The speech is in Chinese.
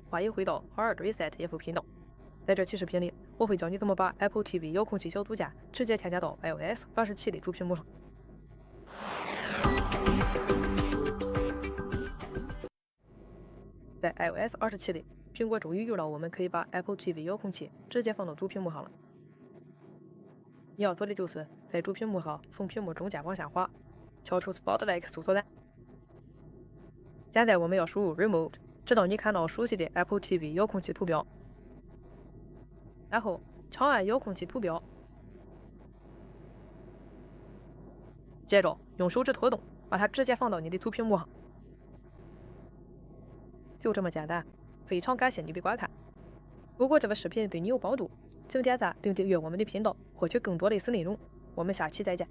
欢迎回到Hard Reset info频道。在这期视频里，我会教你怎么把 Apple TV 遥控器小组件直接添加到 iOS 87的主屏幕上。在 iOS 27里，苹果终于有了我们可以把 Apple TV 遥控器直接放到主屏幕上了。你要做的就是在主屏幕上从屏幕中间往下滑，跳出 Spotlight 搜索栏。现在我们要输入 Remote， 直到你看到熟悉的 Apple TV 遥控器图标，然后长按遥控器图标，接着用手指拖动，把它直接放到你的主屏幕上。就这么简单，非常感谢你的观看。如果这个视频对你有帮助，请点赞并订阅我们的频道，获取更多类似内容。我们下期再见。